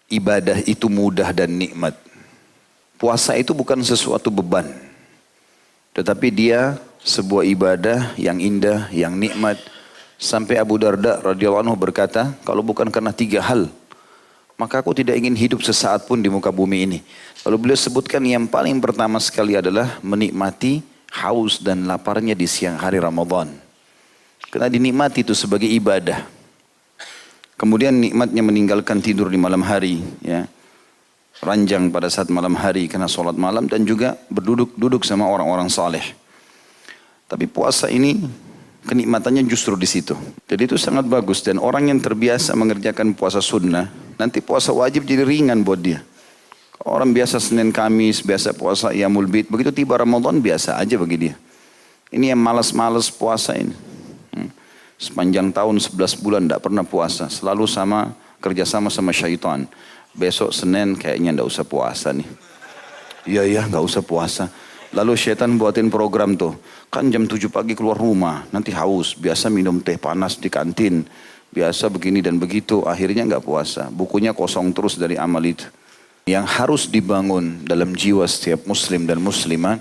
ibadah itu mudah dan nikmat. Puasa itu bukan sesuatu beban, tetapi dia sebuah ibadah yang indah, yang nikmat. Sampai Abu Darda radhiyallahu anhu berkata, kalau bukan karena 3 hal, maka aku tidak ingin hidup sesaat pun di muka bumi ini. Lalu beliau sebutkan yang paling pertama sekali adalah menikmati haus dan laparnya di siang hari Ramadan. Karena dinikmati itu sebagai ibadah. Kemudian nikmatnya meninggalkan tidur di malam hari, ya. Ranjang pada saat malam hari karena sholat malam dan juga berduduk sama orang-orang saleh. Tapi puasa ini kenikmatannya justru di situ. Jadi itu sangat bagus dan orang yang terbiasa mengerjakan puasa sunnah, nanti puasa wajib jadi ringan buat dia. Orang biasa Senin Kamis, biasa puasa Iyamul Bid, begitu tiba Ramadan biasa aja bagi dia. Ini yang malas-malas puasa ini. Sepanjang tahun 11 bulan tidak pernah puasa, selalu kerjasama sama syaitan. Besok Senin kayaknya tidak usah puasa nih. Iya nggak usah puasa. Lalu syaitan buatin program tuh. Kan jam 7 pagi keluar rumah, nanti haus. Biasa minum teh panas di kantin. Biasa begini dan begitu, akhirnya nggak puasa. Bukunya kosong terus dari amal itu. Yang harus dibangun dalam jiwa setiap muslim dan muslimah,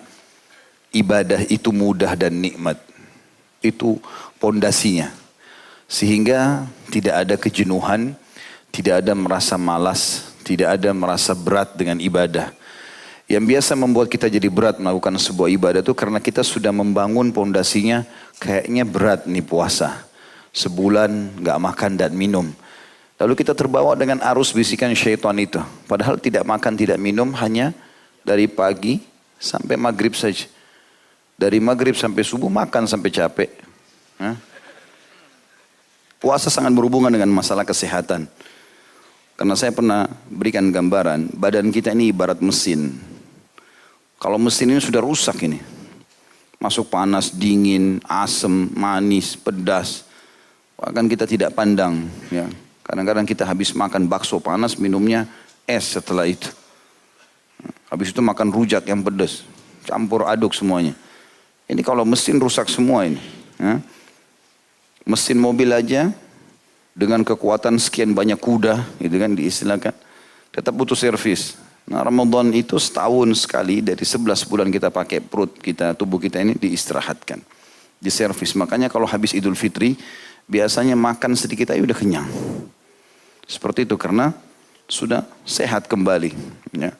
ibadah itu mudah dan nikmat. Itu pondasinya. Sehingga tidak ada kejenuhan, tidak ada merasa malas, tidak ada merasa berat dengan ibadah. Yang biasa membuat kita jadi berat melakukan sebuah ibadah itu karena kita sudah membangun pondasinya, kayaknya berat nih puasa. Sebulan gak makan dan minum. Lalu kita terbawa dengan arus bisikan syaitan itu. Padahal tidak makan, tidak minum hanya dari pagi sampai maghrib saja. Dari maghrib sampai subuh makan sampai capek. Puasa sangat berhubungan dengan masalah kesehatan. Karena saya pernah berikan gambaran, badan kita ini ibarat mesin. Kalau mesin ini sudah rusak ini. Masuk panas, dingin, asam, manis, pedas. Bahkan kita tidak pandang. Ya. Kadang-kadang kita habis makan bakso panas, minumnya es setelah itu. Habis itu makan rujak yang pedas. Campur aduk semuanya. Ini kalau mesin rusak semua ini. Ya. Mesin mobil aja dengan kekuatan sekian banyak kuda, itu kan diistilahkan, tetap butuh servis. Nah Ramadan itu setahun sekali dari 11 bulan kita pakai perut kita, tubuh kita ini diistirahatkan, diservis. Makanya kalau habis Idul Fitri biasanya makan sedikit aja udah kenyang. Seperti itu karena sudah sehat kembali. Ya.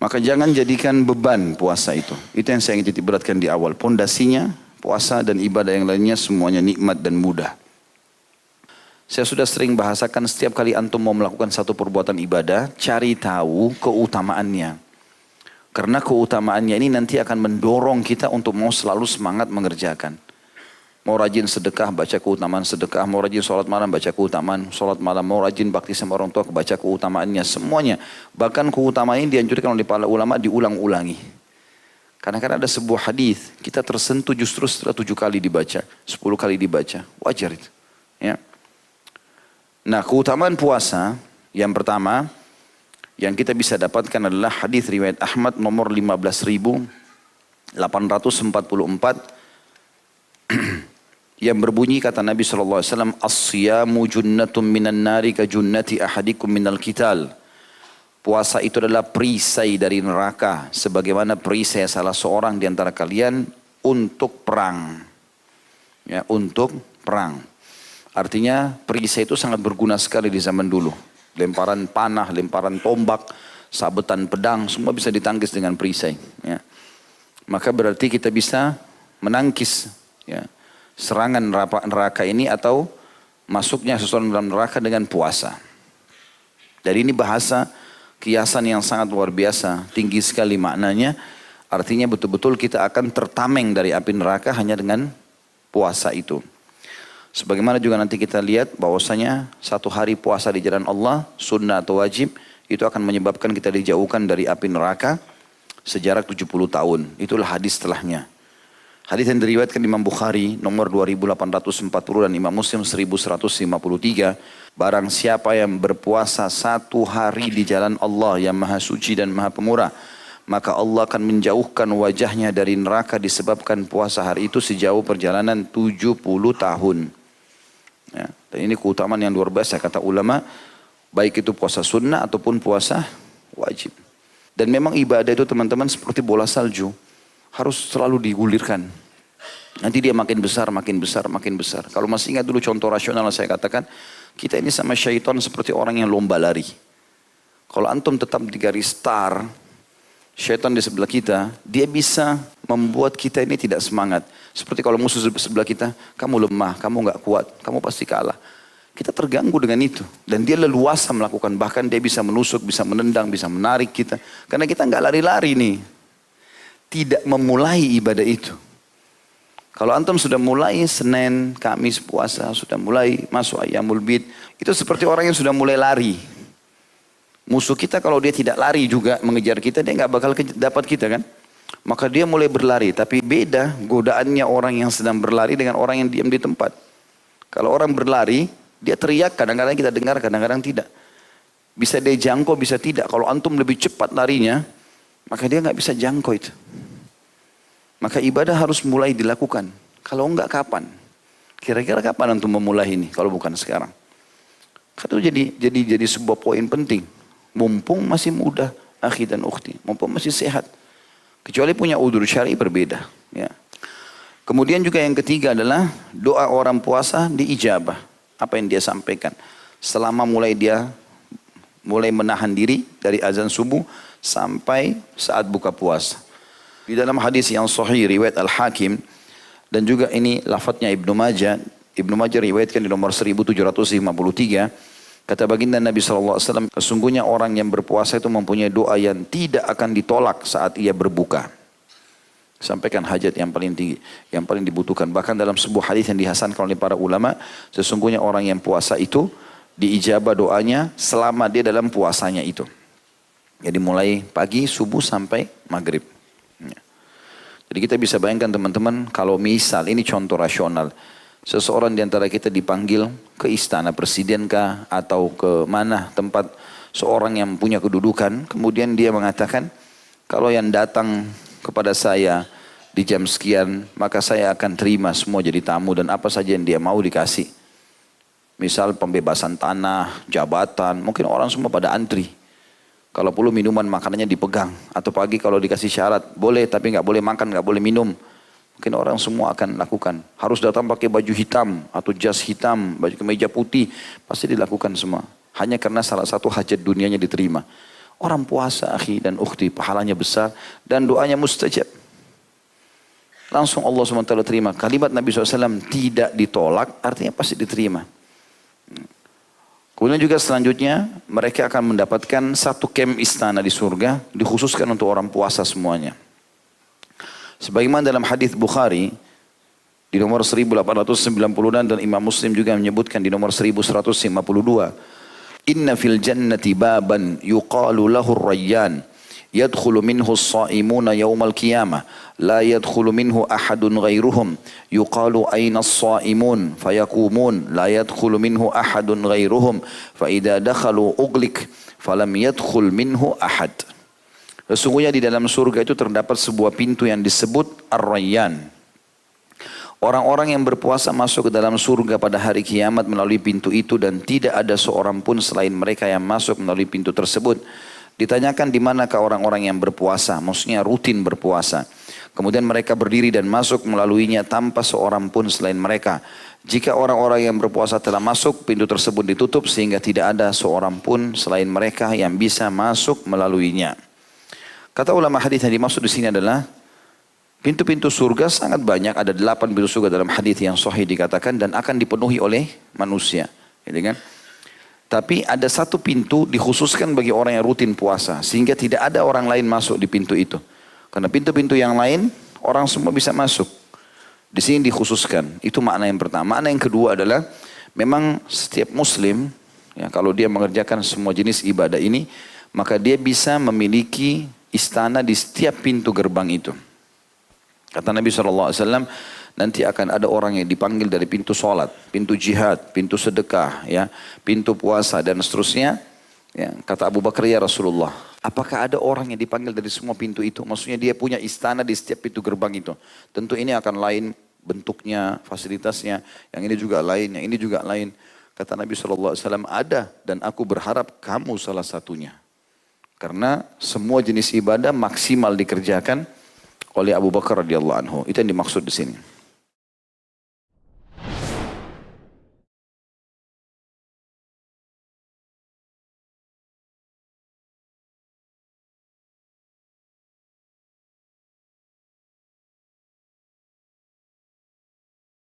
Maka jangan jadikan beban puasa itu. Itu yang saya ingin titik beratkan di awal. Pondasinya puasa dan ibadah yang lainnya semuanya nikmat dan mudah. Saya sudah sering bahasakan setiap kali antum mau melakukan satu perbuatan ibadah, cari tahu keutamaannya. Karena keutamaannya ini nanti akan mendorong kita untuk mau selalu semangat mengerjakan. Mau rajin sedekah, baca keutamaan sedekah. Mau rajin sholat malam, baca keutamaan sholat malam. Mau rajin bakti sama orang tua, baca keutamaannya. Semuanya. Bahkan keutamaan ini dianjurkan oleh para ulama diulang-ulangi. Karena kan ada sebuah hadis kita tersentuh justru setelah 7 kali dibaca, 10 kali dibaca. Wajar itu. Ya. Nah keutamaan puasa yang pertama yang kita bisa dapatkan adalah hadis riwayat Ahmad nomor 15.844 yang berbunyi kata Nabi SAW, as-siyamu junnatun minan nari ka junnati ahadikum minal qital. Puasa itu adalah perisai dari neraka sebagaimana perisai salah seorang di antara kalian untuk perang. Ya, untuk perang. Artinya perisai itu sangat berguna sekali di zaman dulu. Lemparan panah, lemparan tombak, sabetan pedang, semua bisa ditangkis dengan perisai. Ya. Maka berarti kita bisa menangkis ya, serangan neraka ini atau masuknya seseorang dalam neraka dengan puasa. Jadi ini bahasa kiasan yang sangat luar biasa, tinggi sekali maknanya. Artinya betul-betul kita akan tertameng dari api neraka hanya dengan puasa itu. Sebagaimana juga nanti kita lihat bahwasanya satu hari puasa di jalan Allah, sunnah atau wajib, itu akan menyebabkan kita dijauhkan dari api neraka sejarak 70 tahun. Itulah hadis setelahnya. Hadis yang diriwayatkan Imam Bukhari nomor 2840 dan Imam Muslim 1153. Barang siapa yang berpuasa satu hari di jalan Allah yang maha suci dan maha pemurah, maka Allah akan menjauhkan wajahnya dari neraka disebabkan puasa hari itu sejauh perjalanan 70 tahun. Ya, dan ini keutamaan yang luar biasa kata ulama. Baik itu puasa sunnah ataupun puasa wajib. Dan memang ibadah itu teman-teman seperti bola salju. Harus selalu digulirkan. Nanti dia makin besar, makin besar, makin besar. Kalau masih ingat dulu contoh rasional saya katakan, kita ini sama syaitan seperti orang yang lomba lari. Kalau antum tetap di garis start, syaitan di sebelah kita, dia bisa membuat kita ini tidak semangat. Seperti kalau musuh sebelah kita, kamu lemah, kamu nggak kuat, kamu pasti kalah. Kita terganggu dengan itu. Dan dia leluasa melakukan, bahkan dia bisa menusuk, bisa menendang, bisa menarik kita. Karena kita nggak lari-lari nih. Tidak memulai ibadah itu. Kalau antum sudah mulai Senin, Kamis, puasa, sudah mulai masuk Ayyamul Bid, itu seperti orang yang sudah mulai lari. Musuh kita kalau dia tidak lari juga mengejar kita, dia nggak bakal dapat kita kan. Maka dia mulai berlari, tapi beda godaannya orang yang sedang berlari dengan orang yang diam di tempat. Kalau orang berlari, dia teriak, kadang-kadang kita dengar, kadang-kadang tidak. Bisa dia jangkau, bisa tidak. Kalau antum lebih cepat larinya, maka dia nggak bisa jangkau itu. Maka ibadah harus mulai dilakukan. Kalau enggak kapan? Kira-kira kapan antum memulai ini? Kalau bukan sekarang. Itu jadi sebuah poin penting. Mumpung masih muda, akhi dan ukhti. Mumpung masih sehat. Kecuali punya udzur syar'i berbeda. Ya. Kemudian juga yang ketiga adalah doa orang puasa diijabah. Apa yang dia sampaikan. Selama dia mulai menahan diri dari azan subuh sampai saat buka puasa. Di dalam hadis yang sahih riwayat Al-Hakim dan juga ini lafadznya Ibnu Majah riwayatkan di nomor 1753 kata baginda Nabi SAW, sesungguhnya orang yang berpuasa itu mempunyai doa yang tidak akan ditolak saat ia berbuka. Sampaikan hajat yang paling tinggi, yang paling dibutuhkan. Bahkan dalam sebuah hadis yang dihasankan oleh para ulama, sesungguhnya orang yang puasa itu diijabah doanya selama dia dalam puasanya itu. Jadi mulai pagi, subuh sampai maghrib. Jadi kita bisa bayangkan teman-teman, kalau misal ini contoh rasional, seseorang di antara kita dipanggil ke istana presiden kah atau ke mana tempat seorang yang punya kedudukan, kemudian dia mengatakan, kalau yang datang kepada saya di jam sekian, maka saya akan terima semua jadi tamu dan apa saja yang dia mau dikasih. Misal pembebasan tanah, jabatan, mungkin orang semua pada antri. Kalau perlu minuman makanannya dipegang. Atau pagi kalau dikasih syarat, boleh tapi nggak boleh makan, nggak boleh minum. Mungkin orang semua akan lakukan. Harus datang pakai baju hitam atau jas hitam, baju kemeja putih. Pasti dilakukan semua. Hanya karena salah satu hajat dunianya diterima. Orang puasa akhi dan ukhti, pahalanya besar dan doanya mustajab. Langsung Allah SWT terima. Kalimat Nabi SAW tidak ditolak, artinya pasti diterima. Kemudian juga selanjutnya mereka akan mendapatkan satu kem istana di surga dikhususkan untuk orang puasa semuanya. Sebagaimana dalam hadis Bukhari di nomor 1890 dan Imam Muslim juga menyebutkan di nomor 1152. Inna fil jannati baban yuqalu lahu ar-rayyan yadkhulu minhu as-sha'imuna yawmal qiyamah la yadkhulu minhu ahadun ghairuhum yuqalu ayna as-sha'imun fayaqumun la yadkhulu minhu ahadun ghairuhum fa idza dakhalu ughliq falam yadkhul minhu ahad. Sesungguhnya di dalam surga itu terdapat sebuah pintu yang disebut Ar-Rayyan. Orang-orang yang berpuasa masuk ke dalam surga pada hari kiamat melalui pintu itu dan tidak ada seorang pun selain mereka yang masuk melalui pintu tersebut. Ditanyakan di manakah orang-orang yang berpuasa, maksudnya rutin berpuasa. Kemudian mereka berdiri dan masuk melaluinya tanpa seorang pun selain mereka. Jika orang-orang yang berpuasa telah masuk, pintu tersebut ditutup sehingga tidak ada seorang pun selain mereka yang bisa masuk melaluinya. Kata ulama hadis yang dimaksud di sini adalah pintu-pintu surga sangat banyak, ada 8 pintu surga dalam hadis yang sahih dikatakan dan akan dipenuhi oleh manusia, gitu kan? Tapi ada satu pintu dikhususkan bagi orang yang rutin puasa. Sehingga tidak ada orang lain masuk di pintu itu. Karena pintu-pintu yang lain, orang semua bisa masuk. Di sini dikhususkan. Itu makna yang pertama. Makna yang kedua adalah, memang setiap muslim, ya, kalau dia mengerjakan semua jenis ibadah ini, maka dia bisa memiliki istana di setiap pintu gerbang itu. Kata Nabi SAW, nanti akan ada orang yang dipanggil dari pintu sholat, pintu jihad, pintu sedekah, ya, pintu puasa dan seterusnya. Ya, kata Abu Bakar, ya Rasulullah, apakah ada orang yang dipanggil dari semua pintu itu? Maksudnya dia punya istana di setiap pintu gerbang itu. Tentu ini akan lain bentuknya, fasilitasnya, yang ini juga lain, yang ini juga lain. Kata Nabi SAW, ada dan aku berharap kamu salah satunya. Karena semua jenis ibadah maksimal dikerjakan oleh Abu Bakar radhiyallahu anhu. Itu yang dimaksud di sini.